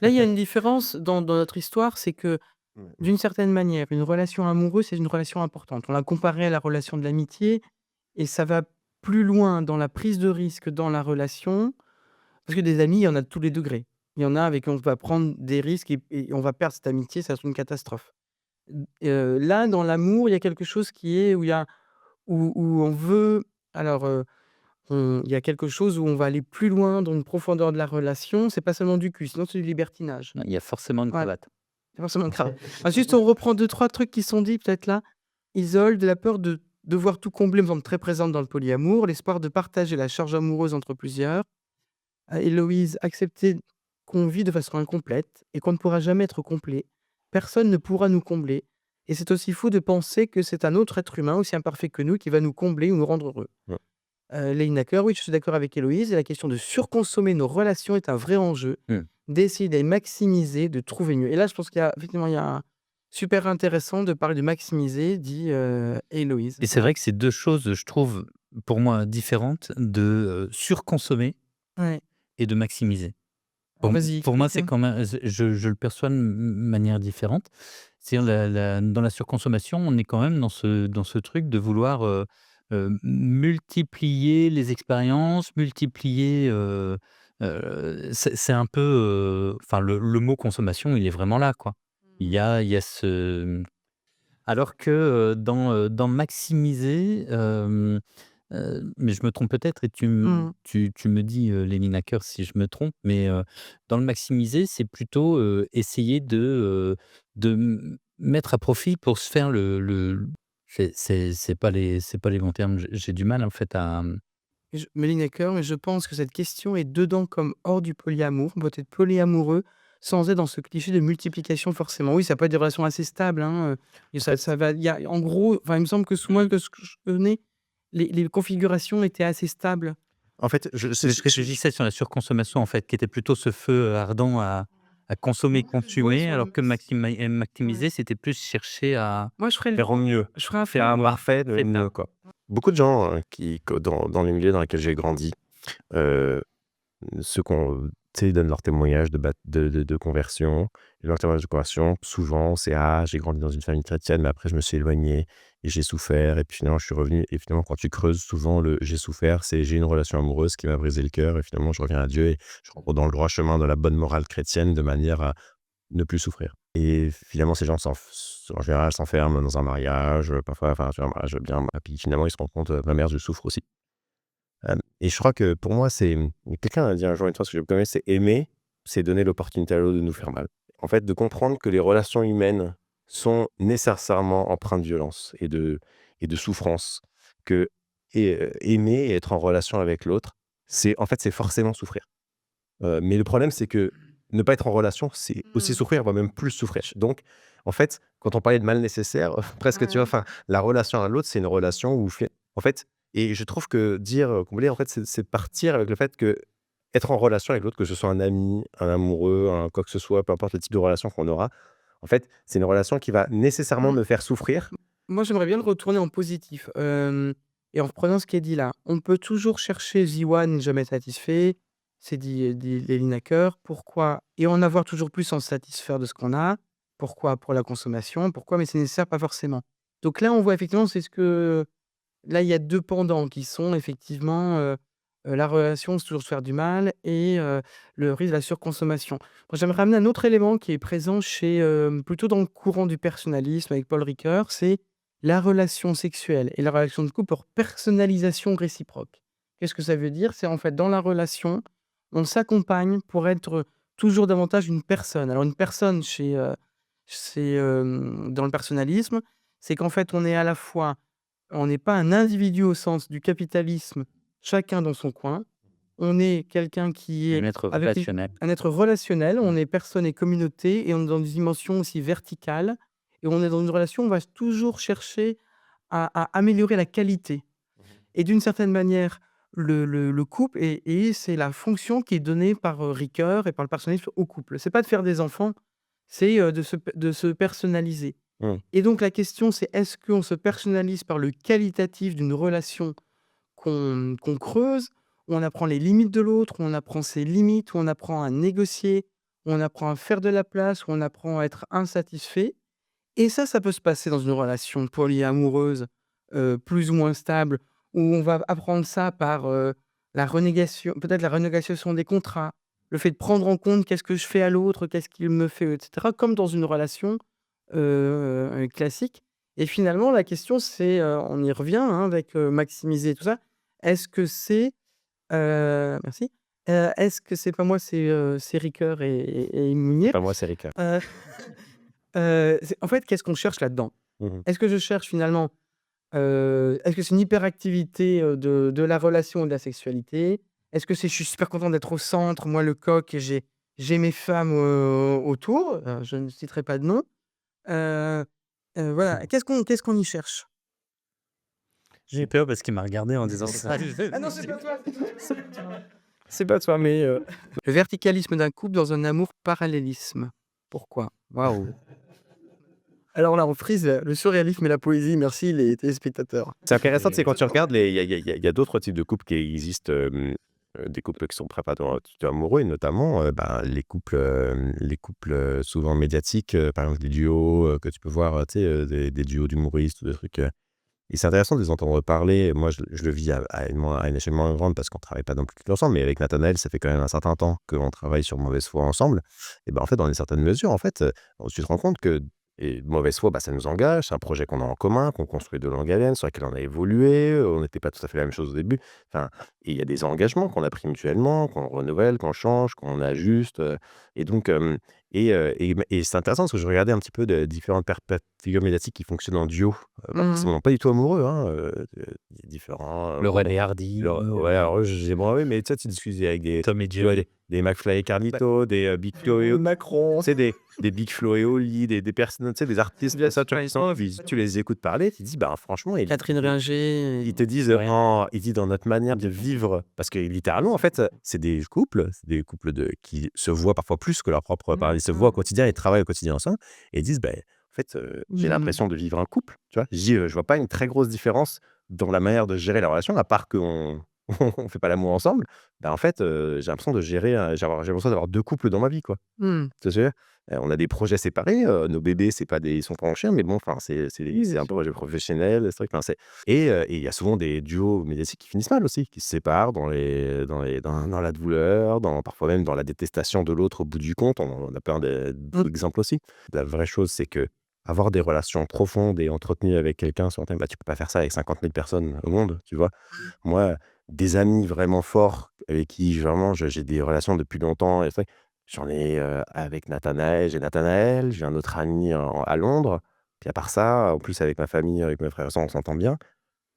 Là, il y a une différence dans notre histoire, c'est que, Mmh. d'une certaine manière, une relation amoureuse, c'est une relation importante. On l'a comparé à la relation de l'amitié et ça va plus loin dans la prise de risque dans la relation, parce que des amis, il y en a de tous les degrés. Il y en a avec qui on va prendre des risques et on va perdre cette amitié, ça va être une catastrophe. Là, dans l'amour, il y a quelque chose qui est où il y a où on veut alors, il y a quelque chose où on va aller plus loin dans une profondeur de la relation. C'est pas seulement du cul, sinon c'est du libertinage. Il y a forcément une Voilà, cravate. c'est forcément grave. Juste, on reprend deux trois trucs qui sont dits peut-être là. Isolde, la peur de devoir tout combler me semble très présente dans le polyamour, l'espoir de partager la charge amoureuse entre plusieurs. Héloïse, accepter qu'on vit de façon incomplète et qu'on ne pourra jamais être complet. Personne ne pourra nous combler et c'est aussi fou de penser que c'est un autre être humain, aussi imparfait que nous, qui va nous combler ou nous rendre heureux. Ouais. Léine Acker, oui, je suis d'accord avec Héloïse et la question de surconsommer nos relations est un vrai enjeu, Mmh. d'essayer de les maximiser, de trouver mieux et là, je pense qu'il y a effectivement, il y a un super intéressant de parler de maximiser, dit, Héloïse. Et c'est vrai que c'est 2 choses, je trouve, pour moi différentes de, surconsommer Ouais. et de maximiser. Ah, Pour vas-y, pour moi, c'est explique-moi. quand même je le perçois de manière différente. C'est-à-dire dans la surconsommation, on est quand même dans ce truc de vouloir, multiplier les expériences, multiplier, c'est un peu, enfin le mot consommation, il est vraiment là, quoi. Il y a ce alors que, dans maximiser, mais je me trompe peut-être et Mmh. tu me dis, Lénine Hacker, si je me trompe, mais dans le maximiser, c'est plutôt, essayer de mettre à profit pour se faire c'est pas les bons termes. J'ai du mal en fait à, Et Méline Ecker, mais je pense que cette question est dedans comme hors du polyamour. On peut être polyamoureux sans être dans ce cliché de multiplication forcément. Oui, ça peut être des relations assez stables, hein, et En ça fait va il y a en gros, enfin, il me semble que sous moi, que ce que je connais, les configurations étaient assez stables. en fait, je je c'est ce que je réfléchissais sur la surconsommation en fait, qui était plutôt ce feu ardent à consommer, Ouais, consumer, sur le alors que max ouais. maximiser, c'était plus chercher à Moi, je ferais le faire au mieux, je ferais un faire film. imparfait de c'est ça. mieux, quoi. Beaucoup de gens, dans les milieux dans lesquels j'ai grandi, heu ceux qu'on tu sais, donnent leur témoignage de conversion. Et leur témoignage de conversion, souvent, c'est: «Ah, j'ai grandi dans une famille chrétienne, mais après je me suis éloigné et j'ai souffert et puis finalement je suis revenu», et finalement quand tu creuses, souvent le «j'ai souffert», c'est: «J'ai une relation amoureuse qui m'a brisé le cœur et finalement je reviens à Dieu et je rentre dans le droit chemin de la bonne morale chrétienne de manière à ne plus souffrir». Et finalement ces gens en général s'enferment dans un mariage, parfois, enfin, tu vois, un mariage bien, et puis finalement ils se rendent compte: «Ma mère, je souffre aussi». Et je crois que pour moi, quelqu'un a dit un jour une phrase que je connais, c'est: «Aimer, c'est donner l'opportunité à l'autre de nous faire mal». En fait, de comprendre que les relations humaines sont nécessairement empreintes de violence et de souffrance, que aimer et être en relation avec l'autre, c'est forcément souffrir. Mais le problème, c'est que ne pas être en relation, c'est aussi souffrir, voire même plus souffrir. Donc, en fait, quand on parlait de mal nécessaire, presque, tu vois, Ouais. la relation à l'autre, c'est une relation où, en fait, et je trouve que dire, combler, en fait, c'est partir avec le fait que être en relation avec l'autre, que ce soit un ami, un amoureux, un quoi que ce soit, peu importe le type de relation qu'on aura, en fait, c'est une relation qui va nécessairement Mmh. me faire souffrir. Moi, j'aimerais bien le retourner en positif, et en reprenant ce qui est dit là. On peut toujours chercher the one jamais satisfait, c'est dit les Lineker. Pourquoi? Et en avoir toujours plus sans se satisfaire de ce qu'on a. Pourquoi? Pour la consommation. Pourquoi? Mais c'est nécessaire, pas forcément. Donc là, on voit effectivement, c'est ce que là, il y a 2 pendants qui sont effectivement, la relation, c'est toujours se faire du mal et le risque de la surconsommation. Moi, j'aimerais ramener un autre élément qui est présent chez, plutôt dans le courant du personnalisme avec Paul Ricoeur, c'est la relation sexuelle et la relation de couple pour personnalisation réciproque. Qu'est-ce que ça veut dire? C'est en fait dans la relation, on s'accompagne pour être toujours davantage une personne. Alors une personne dans le personnalisme, c'est qu'en fait, on n'est pas un individu au sens du capitalisme, chacun dans son coin. On est quelqu'un qui Un est être avec relationnel. un être relationnel, on est personne et communauté et on est dans des dimensions aussi verticales et on est dans une relation, on va toujours chercher à améliorer la qualité et d'une certaine manière, le couple et c'est la fonction qui est donnée par, Ricoeur et par le personnalisme au couple. C'est pas de faire des enfants, c'est, de se personnaliser. Mmh. Et donc la question, c'est est-ce qu'on se personnalise par le qualitatif d'une relation qu'on creuse, où on apprend les limites de l'autre, où on apprend ses limites, où on apprend à négocier, où on apprend à faire de la place, où on apprend à être insatisfait. Et ça peut se passer dans une relation polyamoureuse, plus ou moins stable, où on va apprendre ça par, la renégociation des contrats, le fait de prendre en compte qu'est-ce que je fais à l'autre, qu'est-ce qu'il me fait, et cetera, comme dans une relation, classique. Et finalement, la question c'est, on y revient, hein, avec, maximiser tout ça. Est-ce que c'est, merci. Est-ce que c'est pas moi, c'est Ricoeur et C'est Mounier. pas moi, c'est Ricard. Heu c'est en fait, qu'est-ce qu'on cherche là-dedans? Mmh. Est-ce que je cherche finalement, est-ce que c'est une hyperactivité, de la relation et de la sexualité? Est-ce que c'est je suis super content d'être au centre, moi le coq et j'ai mes femmes, autour, je ne citerai pas de nom. Heu voilà, qu'est-ce qu'on y cherche? J'ai peur parce qu'il m'a regardé en disant ça. Ah non, c'est pas toi, c'est pas toi. C'est pas toi, mais le verticalisme d'un couple dans un amour parallélisme. Pourquoi? Waouh! Alors là, on frise le surréalisme et la poésie. Merci les téléspectateurs. C'est intéressant, c'est quand tu regardes les il y a d'autres types de couples qui existent, des couples qui sont préparatoires amoureux et notamment, les couples, souvent médiatiques, par exemple des duos, que tu peux voir, tu sais, des duos d'humoristes ou des trucs, et c'est intéressant de les entendre parler. Moi, je le vis à une échelle moins grande parce qu'on travaille pas non plus tout ensemble, mais avec Nathanaël, ça fait quand même un certain temps qu'on travaille sur Mauvaise foi ensemble et ben, en fait, dans une certaine mesure, en fait, tu te rends compte que et Mauvaise foi, bah, ça nous engage, c'est un projet qu'on a en commun, qu'on construit de longue haleine, sur lequel on a évolué, on n'était pas tout à fait la même chose au début. Enfin, et il y a des engagements qu'on a pris mutuellement, qu'on renouvelle, qu'on change, qu'on ajuste, et donc et c'est intéressant parce que je regardais un petit peu de différentes figures médiatiques qui fonctionnent en duo, pas Mmh. forcément pas du tout amoureux, hein, différents, Laurel et Hardy, ouais, alors eux, je disais: «Bon, oui», mais tu sais, tu discutais avec des, Tom et tu vois, Jerry. des McFly et Carlito, des, Big Flo et Macron. tu sais, des Big Flo et Oli, des personnes, tu sais, des artistes Bien comme ça, sûr, tu vois, ouais, qui sont tu les écoutes parler, tu te dis: «Bah, franchement, Catherine Ringer ils te disent, Rien. ils disent dans notre manière de vivre», parce que littéralement, en fait, c'est des couples qui se voient parfois plus que leur propre parents. Ils se voient au quotidien, ils travaillent au quotidien ensemble et ils disent: «Beh, en fait, j'ai Mmh. l'impression de vivre un couple», tu vois? Je dis, «Je vois pas une très grosse différence dans la manière de gérer la relation, à part qu'on on fait pas l'amour ensemble. Bah, en fait, j'ai l'impression de gérer j'ai l'impression d'avoir 2 couples dans ma vie, quoi». Mmh. Tu vois ce que je veux dire? On a des projets séparés, nos bébés, c'est pas des ils sont pas en chien, mais bon, enfin, Oui, c'est bien un sûr. projet professionnel, c'est vrai que, enfin, c'est et il y a souvent des duos médiatiques qui finissent mal aussi, qui se séparent dans la douleur, parfois même dans la détestation de l'autre au bout du compte. On a plein Mmh. d'exemples aussi. La vraie chose, c'est que avoir des relations profondes et entretenues avec quelqu'un sur un thème, bah, tu peux pas faire ça avec 50 000 personnes au monde, tu vois? Moi, des amis vraiment forts avec qui vraiment j'ai des relations depuis longtemps et c'est vrai, j'en ai, avec Nathanaël, j'ai un autre ami à Londres. Puis à part ça, en plus avec ma famille, avec mes frères et sœurs, on s'entend bien.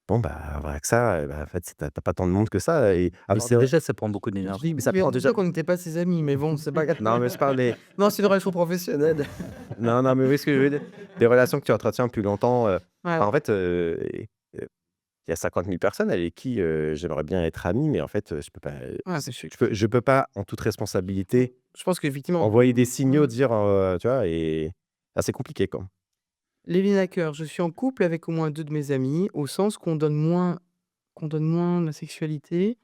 bon, bah, voilà que ça, bah, en fait, tu as pas tant de monde que ça et Mais alors c'est déjà, ça prend beaucoup d'énergie, mais ça Oui, prend on déjà. dit qu'on n'était pas ses amis, mais bon, c'est pas grave. non, mais je parle des Non, c'est une relation professionnelle. non, non, mais oui, ce que je veux dire, des relations que tu entretiens depuis longtemps, Ouais, enfin, en fait, il y a 50 000 personnes avec qui, j'aimerais bien être ami, mais en fait, je peux pas, ouais, c'est chic. je peux pas, en toute responsabilité, Je pense qu'effectivement, envoyer des signaux, dire, tu vois? Et c'est compliqué, quoi. Lévin Hacker, je suis en couple avec au moins 2 de mes amis, au sens qu'on donne moins la sexualité.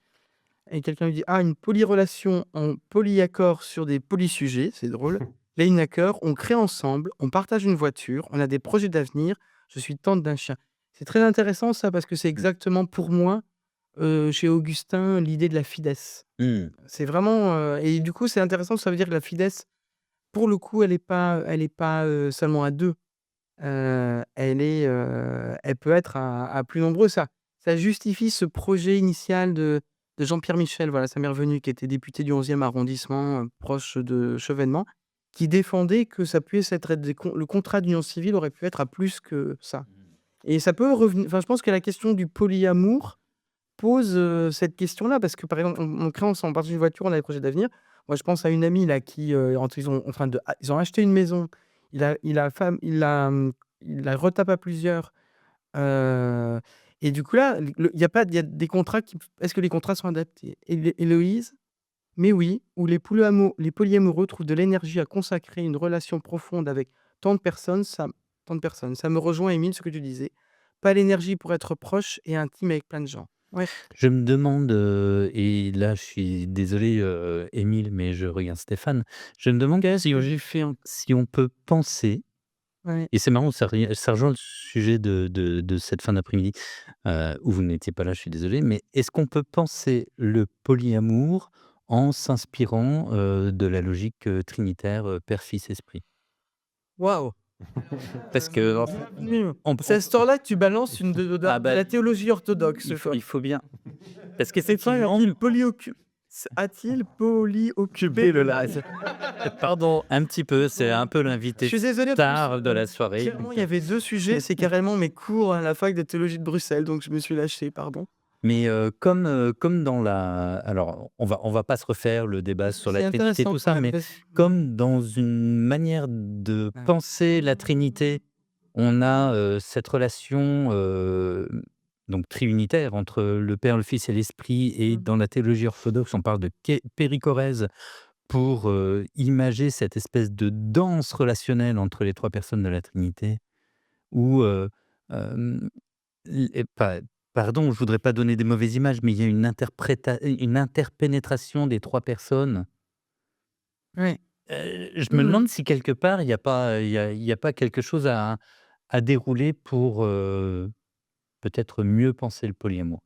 Et quelqu'un lui dit: «Ah, une polyrelation en polyaccord sur des polysujets», c'est drôle. Lévin Hacker, on crée ensemble, on partage une voiture, on a des projets d'avenir, je suis tante d'un chien. C'est très intéressant ça parce que c'est exactement pour moi, chez Augustin, l'idée de la fidesse. Mmh. C'est vraiment, et du coup, c'est intéressant, ça veut dire que la fidesse, pour le coup, elle est pas, seulement à 2. Elle peut être à plus nombreux. Ça justifie ce projet initial de Jean-Pierre Michel, voilà, ça m'est revenu, qui était député du 11e arrondissement, proche de Chevènement, qui défendait que ça puisse être des con le contrat d'union civile aurait pu être à plus que ça. Et ça peut revenir, enfin, je pense que la question du polyamour pose, cette question-là parce que, par exemple, on crée ensemble, on partage une voiture, on a des projets d'avenir. Moi, je pense à une amie là qui, entre ils ont acheté une maison. Il la retape à plusieurs, heu et du coup là, il y a des contrats qui est-ce que les contrats sont adaptés? Héloïse: «Mais oui, où les polyamoureux trouvent de l'énergie à consacrer une relation profonde avec tant de personnes, tant de personnes. Ça me rejoint, Émile, ce que tu disais. Pas l'énergie pour être proche et intime avec plein de gens». Ouais, Je me demande, et là, je suis désolé, Émile, mais je regarde Stéphane. Je me demande qu'est-ce si que on j'ai fait en si on peut penser, ouais. et c'est marrant, ça rejoint le sujet de cette fin d'après-midi, où vous n'étiez pas là, je suis désolé, mais est-ce qu'on peut penser le polyamour en s'inspirant, de la logique, trinitaire, Père, Fils, Esprit? Waouh! Parce que en fait, Bienvenue. on C'est à cette heure-là que tu balances une ah de bah, la théologie orthodoxe, quoi. il faut bien, parce C'est quoi, qu'effectivement, a-t-il polyoccupé le live? Pardon, un petit peu, c'est un peu je l'invité suis désolé, parce star de que la soirée, clairement, donc il y avait 2 sujets, c'est carrément mes cours à la fac de théologie de Bruxelles, donc je me suis lâché, pardon. mais comme dans la alors on va pas se refaire le débat sur la C'est Trinité, intéressant tout quand ça, même, mais vas-y. comme dans une manière de Ouais. penser la Trinité, on a, cette relation, donc triunitaire entre le Père, le Fils et l'Esprit, et Mmh. dans la théologie orthodoxe, on parle de périchorèse pour, imager cette espèce de danse relationnelle entre les 3 personnes de la Trinité où, hem et pas pardon, je voudrais pas donner des mauvaises images, mais il y a une interpénétration des 3 personnes. Ouais. Je me Mmh. demande si quelque part il y a pas quelque chose à dérouler pour, peut-être mieux penser le polyamour,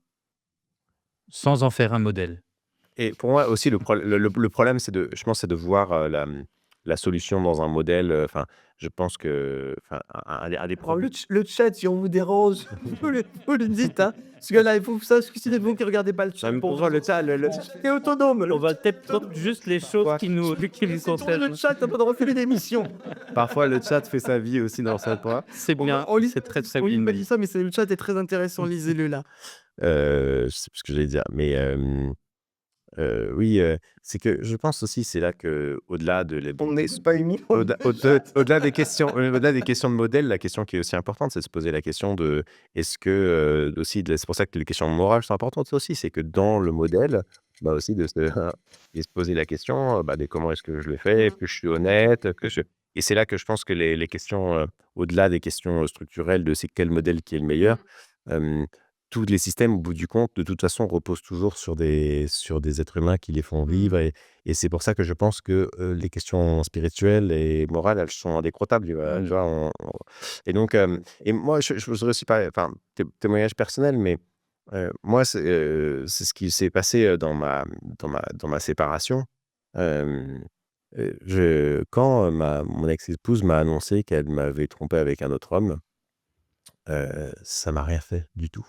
sans en faire un modèle. Et pour moi aussi, le problème, c'est de je pense, c'est de voir, la solution dans un modèle, enfin, je pense que, enfin, un des Alors problèmes. le chat, si on vous dérange, vous le dites, hein, parce que là, il faut ça, c'est vous qui regardez pas le chat. Non, mais pour moi, le chat, Tu autonome, On va peut-être prendre juste les choses parfois qui nous c'est toi concernent. le chat, tu as pas de refiler d'émission. parfois, le chat fait sa vie aussi dans cette voie. C'est bien, On lit c'est très, très on lit bien pas dit. dit ça, mais c'est le chat est très intéressant, lisez-le là. Je sais plus ce que j'allais dire, mais oui, c'est que je pense aussi, c'est là que au-delà de les On n'est pas émis. au-delà des questions, au-delà des questions de modèle, la question qui est aussi importante, c'est de se poser la question de est-ce que, aussi c'est pour ça que les questions morales sont importantes aussi, c'est que dans le modèle, bah, aussi de se et se poser la question, bah, de comment est-ce que je le fais? Est-ce que je suis honnête? Que je et c'est là que je pense que les questions, au-delà des questions, structurelles de c'est quel modèle qui est le meilleur, hem tous les systèmes, au bout du compte, de toute façon, reposent toujours sur des êtres humains qui les font Mmh. vivre et c'est pour ça que je pense que, les questions spirituelles et morales, elles sont indécrottables, tu vois? On et donc et moi, je voudrais aussi parler, enfin, témoignage personnel, mais moi, c'est ce qui s'est passé, dans ma séparation. Hem, je quand, mon ex-épouse m'a annoncé qu'elle m'avait trompé avec un autre homme, ça m'a rien fait du tout.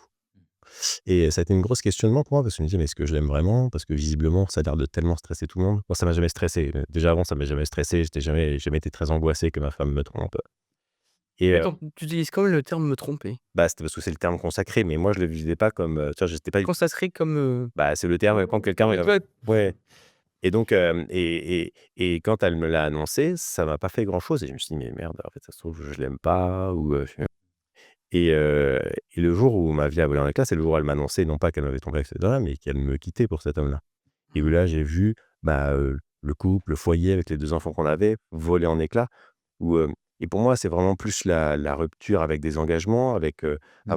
Et ça a été une grosse questionnement pour moi parce que je me disais: «Mais est-ce que je l'aime vraiment?» parce que visiblement, ça a l'air de tellement stresser tout le monde. Moi, ça m'a jamais stressé, déjà avant, ça m'a jamais stressé, j'étais jamais été très angoissé que ma femme me trompe. Et Attends, tu utilises quand même le terme me tromper. bah, c'était parce que c'est le terme consacré, mais moi, je le visualisais pas comme, tu vois, j'étais pas Quand ça serait comme. bah, c'est le terme quand quelqu'un Ouais, ouais. Et donc, et quand elle me l'a annoncé, ça m'a pas fait grand-chose et je me suis dit: «Mais merde, en fait, ça se trouve, je l'aime pas ou et heu et le jour où ma vie a volé en éclats, c'est le jour où elle m'a annoncé, non pas qu'elle m'avait trompé avec cet homme-là, mais qu'elle me quittait pour cet homme-là. Et où là, j'ai vu, bah, le couple, le foyer avec les 2 enfants qu'on avait voler en éclats. Où, et pour moi, c'est vraiment plus la rupture avec des engagements, avec, Mmh.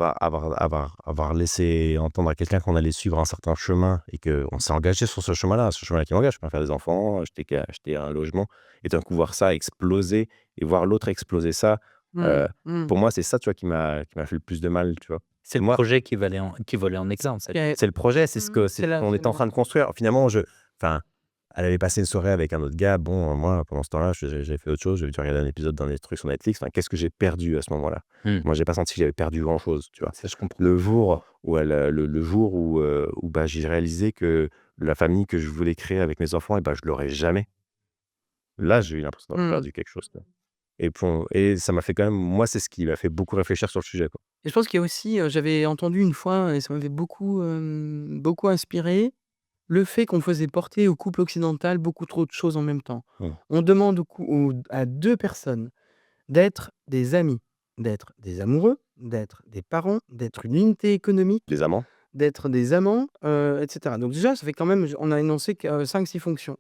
avoir laissé entendre à quelqu'un qu'on allait suivre un certain chemin et qu'on s'est engagé sur ce chemin-là. Ce chemin-là qui m'engage, je peux faire des enfants, acheter un logement et d'un coup voir ça exploser et voir l'autre exploser ça, heu, Mmh. pour moi, c'est ça, tu vois, qui m'a fait le plus de mal, tu vois? C'est le Moi, projet qui volait en éclats, en fait. OK. c'est le projet, c'est C'est ce la qu'on c'est était en la train de construire. Finalement, enfin, elle avait passé une soirée avec un autre gars. Bon, moi, pendant ce temps-là, j'avais fait autre chose. J'avais dû regarder un épisode d'un des trucs sur Netflix. Enfin, qu'est-ce que j'ai perdu à ce moment-là? Mmh. Moi, j'ai pas senti que j'avais perdu grand-chose, tu vois? Ça, je comprends. Le jour où le jour où, bah, j'ai réalisé que la famille que je voulais créer avec mes enfants et bah, je l'aurais jamais. Là, j'ai eu l'impression d'avoir mmh perdu quelque chose, quoi. Et ça m'a fait quand même moi, c'est ce qui m'a fait beaucoup réfléchir sur le sujet, quoi. et je pense qu'il y a aussi, j'avais entendu une fois et ça m'avait beaucoup inspiré, le fait qu'on faisait porter au couple occidental beaucoup trop de choses en même temps. Mmh. On demande à 2 personnes d'être des amis, d'être des amoureux, d'être des parents, d'être une unité économique, Les amants? d'être des amants, et cetera. Donc déjà, ça fait quand même on a énoncé que, 5-6 fonctions.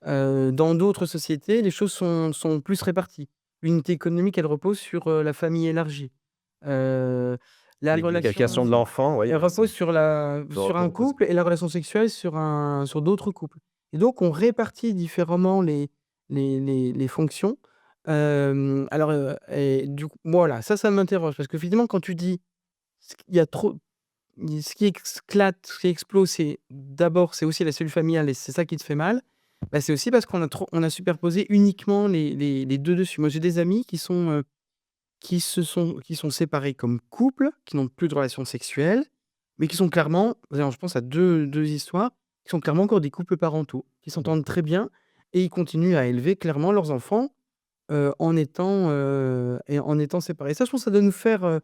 Dans d'autres sociétés, les choses sont plus réparties. L'unité économique, elle repose sur, la famille élargie. Heu, la L'éducation de relation l'enfant, oui, elle repose sur un repose. couple et la relation sexuelle sur d'autres couples. Et donc on répartit différemment les fonctions. Alors, et du coup, voilà, ça m'interroge parce qu'effectivement quand tu dis ce qu'il y a trop ce qui éclate, ce qui explose, c'est aussi la cellule familiale et c'est ça qui te fait mal. Bah, c'est aussi parce on a superposé uniquement les 2 dessus. Moi, j'ai des amis qui sont séparés comme couple, qui n'ont plus de relations sexuelles, mais qui sont clairement alors je pense à deux histoires, qui sont clairement encore des couples parentaux, qui s'entendent très bien et ils continuent à élever clairement leurs enfants, en étant séparés. Ça, je pense que ça doit nous faire,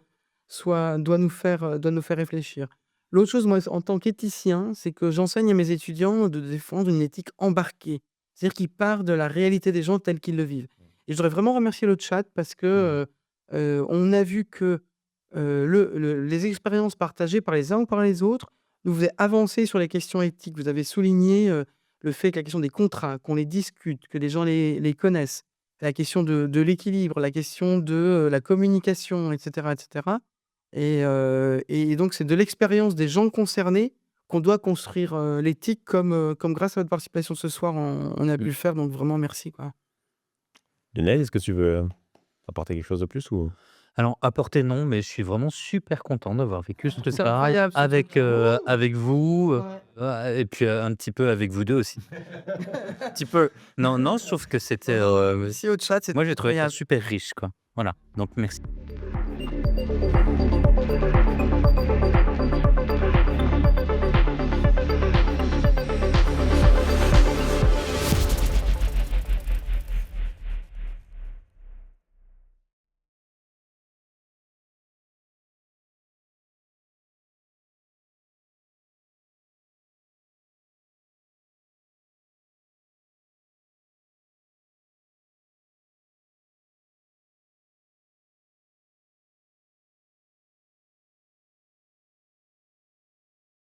doit nous faire réfléchir. L'autre chose, moi, en tant qu'éthicien, c'est que j'enseigne à mes étudiants de défendre une éthique embarquée. C'est-à-dire qui part de la réalité des gens tels qu'ils le vivent. Et je voudrais vraiment remercier le chat parce que, on a vu que, les expériences partagées par les uns ou par les autres nous faisaient avancer sur les questions éthiques. Vous avez souligné, le fait que la question des contrats, qu'on les discute, que les gens les connaissent, la question de l'équilibre, la question de, la communication et cetera et donc c'est de l'expérience des gens concernés qu'on doit construire, l'éthique comme grâce à votre participation ce soir, on a pu Mmh. le faire donc vraiment merci, quoi. Lionel, est-ce que tu veux, apporter quelque chose de plus ou? Alors, apporter non, mais je suis vraiment super content d'avoir vécu ce C'est truc-là incroyable ce avec, truc-là. Wouh! avec vous, Ouais. et puis, un petit peu avec vous 2 aussi. Un petit peu. Non, non, je trouve que c'était, Merci au chat, c'est moi j'ai trouvé ça incroyable. super riche, quoi. Voilà, donc merci.